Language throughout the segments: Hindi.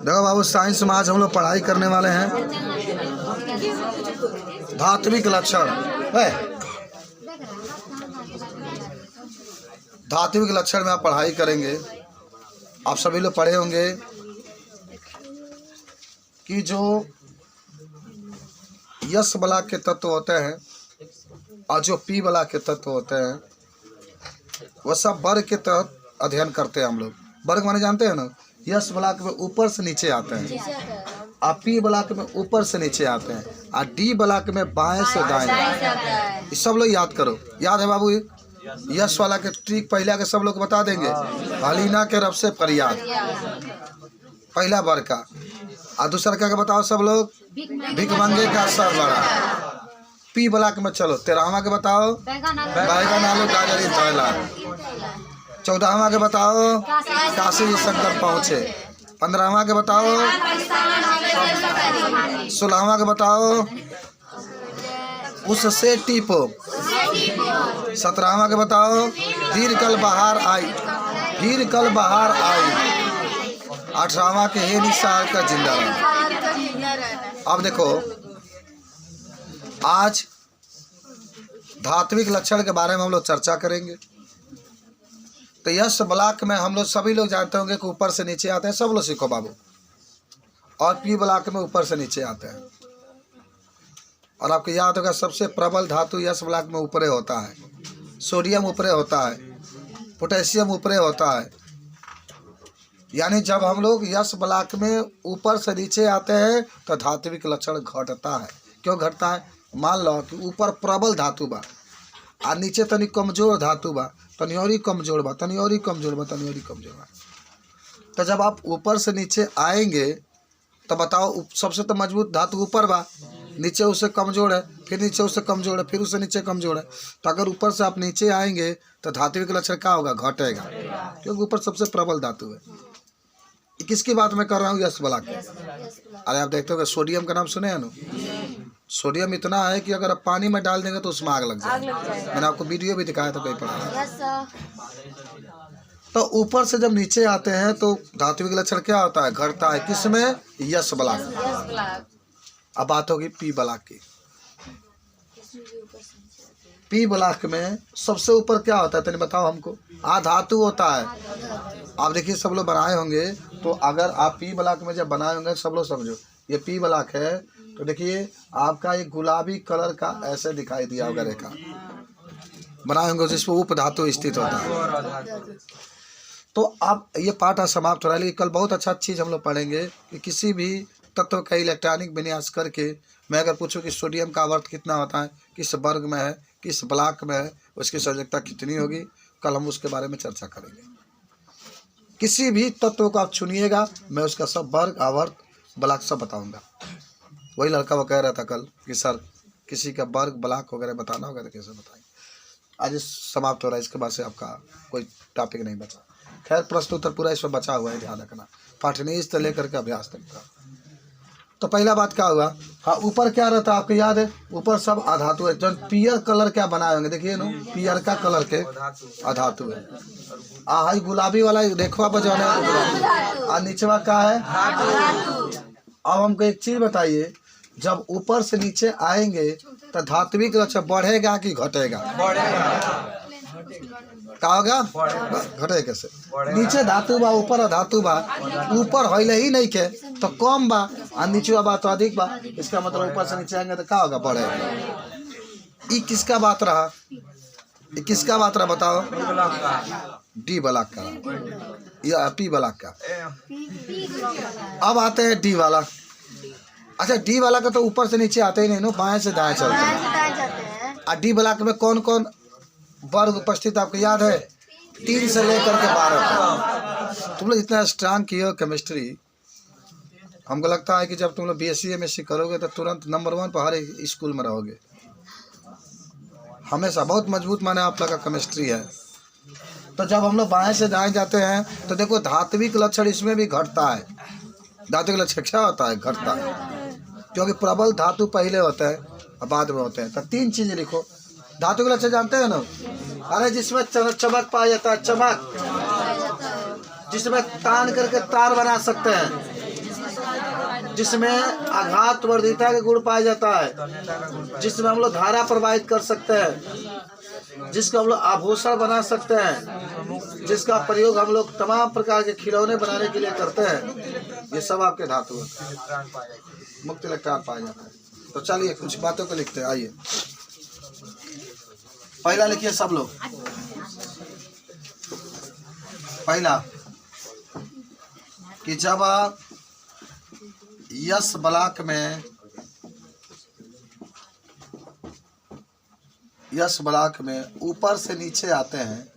देखो बाबू, साइंस में आज हम लोग पढ़ाई करने वाले हैं धात्विक लक्षण है। धात्विक लक्षण में आप पढ़ाई करेंगे। आप सभी लोग पढ़े होंगे कि जो यस बला के तत्व होते हैं और जो पी बला के तत्व होते हैं वह सब वर्ग के तहत अध्ययन करते हैं हम लोग। वर्ग माने जानते हैं ना, यस ब्लॉक में ऊपर से नीचे आते हैं और पी ब्लॉक में ऊपर से नीचे आते हैं और डी ब्लॉक में बाएं से दाएं। ये सब लोग याद करो। याद है बाबू? यस वाला के ट्रिक पहला के सब लोग बता देंगे। हलीना के रब से फरियाद पहला वर्ग का। और दूसरा क्या बताओ सब लोग? भिखमंगे का सर बड़ा। पी ब्लॉक में चलो 13वां के बताओ बैगन आलू गाजर थैला। 14वां के बताओ काशी शंकर पहुँचे। 15वां के बताओ 16वां के बताओ उससे टीपो। 17वां के बताओ फिर कल बाहर आई, फिर कल बाहर आई। 18वां के हे निसार का जिंदा रहना। अब देखो, आज धात्विक लक्षण के बारे में हम लोग चर्चा करेंगे। तो यस ब्लॉक में हम लोग सभी लोग जानते होंगे कि ऊपर से नीचे आते हैं। सब लोग सीखो बाबू। और पी ब्लॉक में ऊपर से नीचे आते हैं। और आपको याद होगा सबसे प्रबल धातु यस ब्लॉक में ऊपरे होता है। सोडियम ऊपरे होता है, पोटेशियम ऊपरे होता है। यानी जब हम लोग यस ब्लॉक में ऊपर से नीचे आते हैं तो धात्विक लक्षण घटता है। क्यों घटता है? मान लो कि ऊपर प्रबल धातु बा और नीचे तनी कमजोर धातु बा, तनी और ही कमजोर बा, तनी और ही कमजोर बा, तनी और ही कमजोर बा। तो जब आप ऊपर से नीचे आएंगे तो बताओ, सबसे तो मजबूत धातु ऊपर बा, नीचे उससे कमजोर है, फिर नीचे उससे कमजोर है, फिर उससे नीचे कमजोर है। तो अगर ऊपर से आप नीचे आएंगे तो धात्विक लक्षण क्या होगा? घटेगा, क्योंकि ऊपर सबसे प्रबल धातु है। किसकी बात मैं कर रहा हूँ? Yes block. अरे आप देखते हो सोडियम का नाम सुने हैं ना? सोडियम इतना है कि अगर आप पानी में डाल देंगे तो उसमें आग लग जाएगी। मैंने आपको वीडियो भी दिखाया था कहीं पर। तो ऊपर से जब नीचे आते हैं तो धात्विक लक्षण क्या होता है? घटता है। किसमें? Yes block. अब बात होगी पी ब्लॉक की। पी ब्लॉक में सबसे ऊपर क्या होता है तेने बताओ हमको? धातु होता है। आप देखिए सब लोग बनाए होंगे, तो अगर आप पी ब्लॉक में जब बनाए होंगे सब लोग समझो ये पी ब्लॉक है। तो देखिए आपका एक गुलाबी कलर का ऐसे दिखाई दिया होगा रेखा बनाए होंगे जिसमें उप धातु स्थित होता है। तो अब ये पाठ समाप्त हो रहा है, लेकिन कल बहुत अच्छा चीज़ हम लोग पढ़ेंगे कि किसी भी तत्व का इलेक्ट्रॉनिक विन्यास करके मैं अगर पूछूं कि सोडियम का आवर्त कितना होता है, किस वर्ग में है, किस ब्लॉक में है, उसकी संयोजकता कितनी होगी, कल हम उसके बारे में चर्चा करेंगे। किसी भी तत्व को आप चुनिएगा, मैं उसका सब वर्ग आवर्त ब्लॉक सब बताऊंगा। वही लड़का वो कह रहा था कल कि सर किसी का वर्ग ब्लॉक वगैरह बताना होगा तो कैसे बताएंगे। आज समाप्त हो रहा है, इसके बाद से आपका कोई टॉपिक नहीं बचा। खैर प्रश्न उत्तर पूरा इसमें बचा हुआ है, ध्यान रखना। पाठनीय से लेकर के अभ्यास तक का। तो पहला बात क्या हुआ? हाँ, ऊपर क्या रहता है आपको याद है? ऊपर सब अधातु है। जो पियर कलर क्या बनाए होंगे देखिए ना, पियर का कलर के अधातु है। हाई गुलाबी वाला देखवा बजाने और नीचवा क्या है? अब हमको एक चीज बताइए, जब ऊपर से नीचे आएंगे तो धात्विक लक्षण बढ़ेगा कि घटेगा? क्या होगा? घटे कैसे? नीचे धातु बा, ऊपर धातु बा। ऊपर होइले ही नहीं के तो कम बा और नीचे बा तो अधिक बा। इसका मतलब ऊपर से नीचे आएंगे तो क्या होगा? बढ़ेगा। ये किसका बात रहा? ये किसका बात रहा बताओ? डी ब्लॉक का या पी ब्लॉक का? अब आते हैं डी वाला। अच्छा, डी वाला का तो ऊपर से नीचे आते ही नहीं, नो बाएं से दाएं चलते हैं। और डी ब्लॉक में कौन कौन वर्ग उपस्थित आपको याद है? 3 से लेकर के 12। तुम लोग इतना स्ट्रांग किए हो केमिस्ट्री, हमको लगता है कि जब तुम लोग BSc MSc करोगे तो तुरंत नंबर 1 पर हर एक स्कूल में रहोगे। हमेशा बहुत मजबूत माने आप लोग का केमिस्ट्री है। तो जब हम लोग बाएं से दाएं जाते हैं तो देखो धात्विक लक्षण इसमें भी घटता है। धात्विक लक्षण क्या होता है? घटता है, क्योंकि प्रबल धातु पहले होता है और बाद में होते हैं। तो 3 चीजें लिखो। धातु के लक्षण जानते हैं ना? अरे जिसमें चमक पाया जाता है, चमक, जिसमें तान करके तार बना सकते हैं, जिसमें आघात वर्धिता के गुण पाया जाता है, जिसमें हम लोग धारा प्रवाहित कर सकते हैं, जिसको हम लोग आभूषण बना सकते हैं, जिसका प्रयोग हम लोग तमाम प्रकार के खिलौने बनाने के लिए करते हैं, ये सब आपके धातु होते हैं, मुक्त इलेक्ट्रॉन पाया जाता है। तो चलिए कुछ बातों को लिखते हैं। आइए पहला लिखिए सब लोग। पहला कि जब यस ब्लॉक में ऊपर से नीचे आते हैं,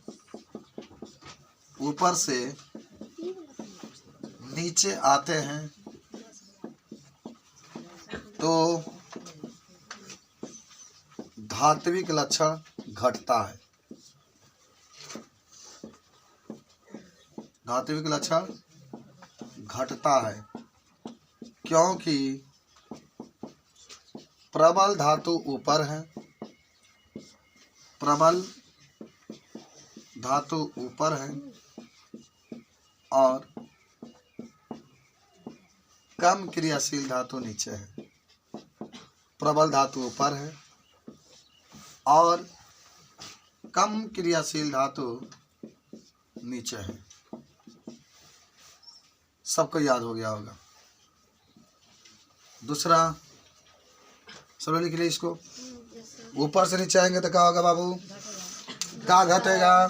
ऊपर से नीचे आते हैं तो धात्विक लक्षण घटता है। धात्विक लक्षण घटता है क्योंकि प्रबल धातु ऊपर है, प्रबल धातु ऊपर है और कम क्रियाशील धातु नीचे है। प्रबल धातु ऊपर है और कम क्रियाशील धातु नीचे है। सबको याद हो गया होगा। दूसरा सब लिख लिया इसको। ऊपर से नीचे आएंगे तो क्या होगा बाबू? क्या घटेगा?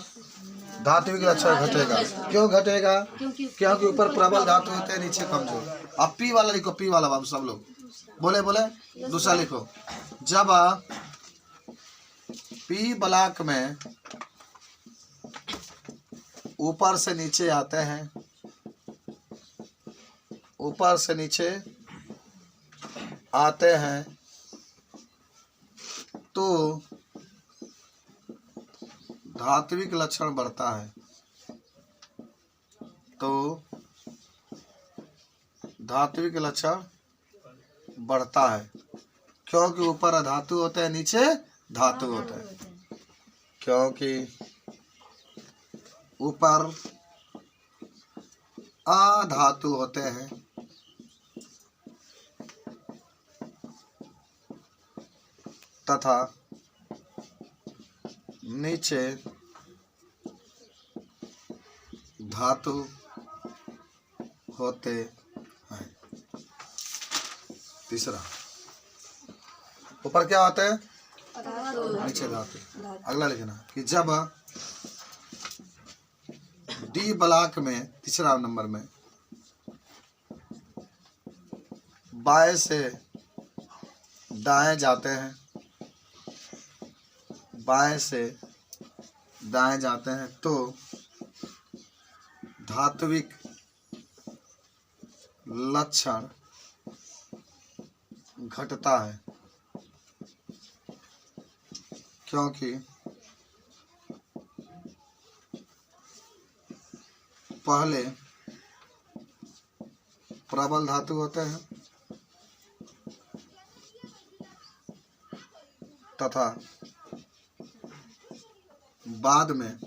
धात्विक लक्षण घटेगा। क्यों घटेगा? क्योंकि ऊपर प्रबल धातु होते हैं, नीचे कमजोर। अब पी वाला लिखो, पी वाला बाबू सब लोग बोले बोले। दूसरा लिखो, जब पी ब्लॉक में ऊपर से नीचे आते हैं, ऊपर से नीचे आते हैं तो धात्विक लक्षण बढ़ता है, तो धात्विक लक्षण बढ़ता है क्योंकि ऊपर धातु होते हैं, नीचे धातु होते हैं। क्योंकि ऊपर अधातु होते हैं तथा नीचे धातु होते हैं। तीसरा, ऊपर क्या होते हैं? नीचे धातु। अगला लिखना कि जब डी ब्लॉक में, तीसरा नंबर में, बाएं से दाएं जाते हैं, बाएं से दाएं जाते हैं तो धात्विक लक्षण घटता है क्योंकि पहले प्रबल धातु होते हैं तथा बाद में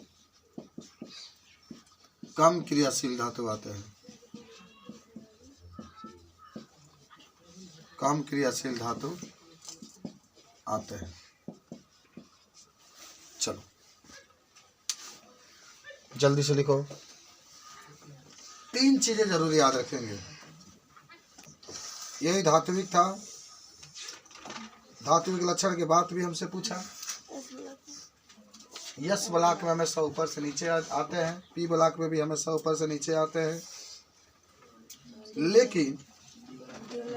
कम क्रियाशील धातु आते हैं, कम क्रियाशील धातु आते हैं। चलो जल्दी से लिखो। 3 चीजें जरूर याद रखेंगे। यही धात्विक था। धात्विक लक्षण के बाद भी हमसे पूछा। यस ब्लॉक में हमेशा ऊपर से नीचे आते हैं, पी ब्लॉक में भी हमेशा ऊपर से नीचे आते हैं, लेकिन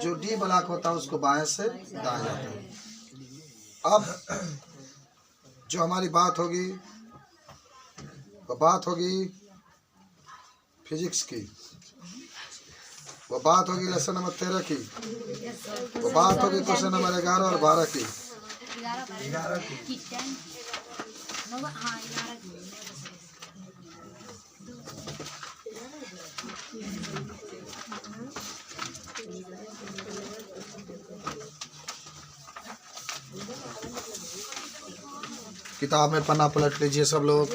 जो डी ब्लॉक होता है उसको बाएं से दाएं जाते हैं। अब जो हमारी बात होगी वो बात होगी फिजिक्स की, वो बात होगी लेसन नंबर 13 की, वो बात होगी क्वेश्चन नंबर 11 और 12 की। किताब में पन्ना पलट लीजिए सब लोग।